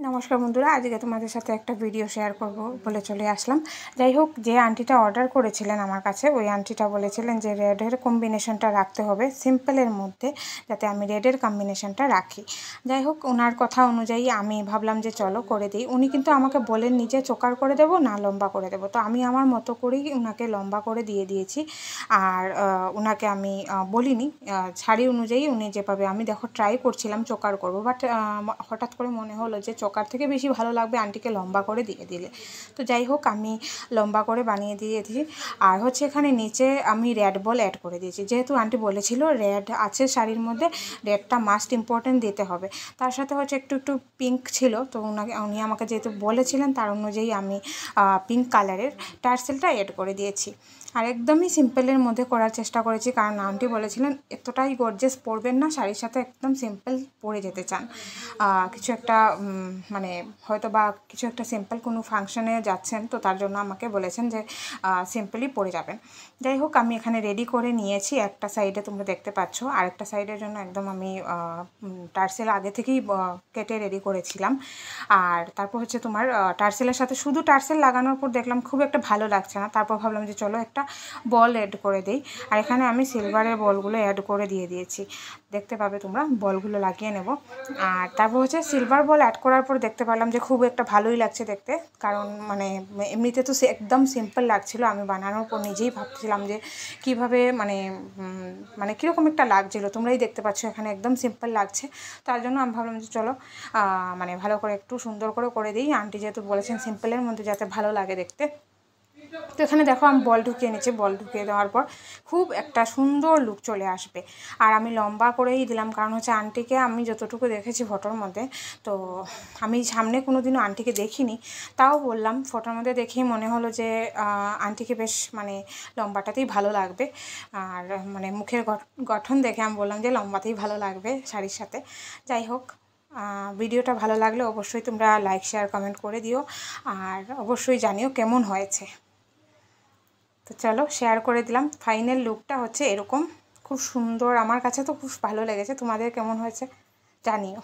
নমস্কার বন্ধুরা, আজকে তোমাদের সাথে একটা ভিডিও শেয়ার করব বলে চলে আসলাম। যাই হোক, যে আন্টিটা অর্ডার করেছিলেন আমার কাছে, ওই আন্টিটা বলেছিলেন যে রেডের কম্বিনেশনটা রাখতে হবে সিম্পলের মধ্যে, যাতে আমি রেডের কম্বিনেশনটা রাখি। যাই হোক, ওনার কথা অনুযায়ী আমি ভাবলাম যে চলো করে দিই। উনি কিন্তু আমাকে বলেননি যে চোকার করে দেবো না লম্বা করে দেবো, তো আমি আমার মতো করেই ওনাকে লম্বা করে দিয়ে দিয়েছি। আর ওনাকে আমি বলিনি, শাড়ি অনুযায়ী উনি যেভাবে, আমি দেখো ট্রাই করছিলাম চোকার করবো, বাট হঠাৎ করে মনে হলো যে চোকার থেকে বেশি ভালো লাগবে আন্টিকে লম্বা করে দিয়ে দিলে। তো যাই হোক, আমি লম্বা করে বানিয়ে দিয়েছি। আর হচ্ছে এখানে নিচে আমি রেড বল অ্যাড করে দিয়েছি, যেহেতু আন্টি বলেছিল রেড আছে শাড়ির মধ্যে, রেডটা মাস্ট ইম্পর্টেন্ট দিতে হবে। তার সাথে হচ্ছে একটু একটু পিঙ্ক ছিল, তো উনি আমাকে যেহেতু বলেছিলেন তার অনুযায়ী আমি পিঙ্ক কালারের টার্সেলটা অ্যাড করে দিয়েছি। আর একদমই সিম্পলের মধ্যে করার চেষ্টা করেছি, কারণ আন্টি বলেছিলেন এতটাই গর্জিয়াস পরবেন না, শাড়ির সাথে একদম সিম্পল পরে যেতে চান। কিছু একটা মানে হয়তো বা কিছু একটা সিম্পল কোনো ফাংশনে যাচ্ছেন, তো তার জন্য আমাকে বলেছেন যে সিম্পলই পরে যাবেন। যাই হোক, আমি এখানে রেডি করে নিয়েছি। একটা সাইডে তোমরা দেখতে পাচ্ছ, আরেকটা সাইডের জন্য একদম আমি টার্সেল আগে থেকেই কেটে রেডি করেছিলাম। আর তারপর হচ্ছে তোমার টার্সেলের সাথে শুধু টার্সেল লাগানোর পর দেখলাম খুব একটা ভালো লাগছে না, তারপর ভাবলাম যে চলো একটা বল অ্যাড করে দিই। আর এখানে আমি সিলভারের বলগুলো অ্যাড করে দিয়েছি, দেখতে পাবে তোমরা, বলগুলো লাগিয়ে নেব। আর তারপর হচ্ছে সিলভার বল অ্যাড করার পর দেখতে পেলাম যে খুব একটা ভালোই লাগছে দেখতে, কারণ মানে এমনিতে তো একদম সিম্পল লাগছিল। আমি বানানোর পর নিজেই ভাবছিলাম যে কীভাবে মানে কীরকম একটা লাগছিলো, তোমরাই দেখতে পাচ্ছ এখানে একদম সিম্পল লাগছে। তার জন্য আমি ভাবলাম যে চলো মানে ভালো করে একটু সুন্দর করে দিই। আন্টি যেহেতু বলেছেন সিম্পলের মধ্যে যাতে ভালো লাগে দেখতে। তো এখানে দেখো আমি বল ঢুকিয়ে নিচ্ছি, বল ঢুকিয়ে দেওয়ার পর খুব একটা সুন্দর লুক চলে আসবে। আর আমি লম্বা করেই দিলাম, কারণ হচ্ছে আন্টিকে আমি যতটুকু দেখেছি ফটোর মধ্যে, তো আমি সামনে কোনো দিনও আন্টিকে দেখিনি, তাও বললাম ফটোর মধ্যে দেখেই মনে হলো যে আন্টিকে বেশ মানে লম্বাটাতেই ভালো লাগবে। আর মানে মুখের গঠন দেখে আমি বললাম যে লম্বাতেই ভালো লাগবে শাড়ির সাথে। যাই হোক, ভিডিওটা ভালো লাগলে অবশ্যই তোমরা লাইক শেয়ার কমেন্ট করে দিও, আর অবশ্যই জানিও কেমন হয়েছে। তো চলো শেয়ার করে দিলাম। ফাইনাল লুকটা হচ্ছে এরকম, খুব সুন্দর, আমার কাছে তো খুব ভালো লেগেছে। তোমাদের কেমন হয়েছে জানিও।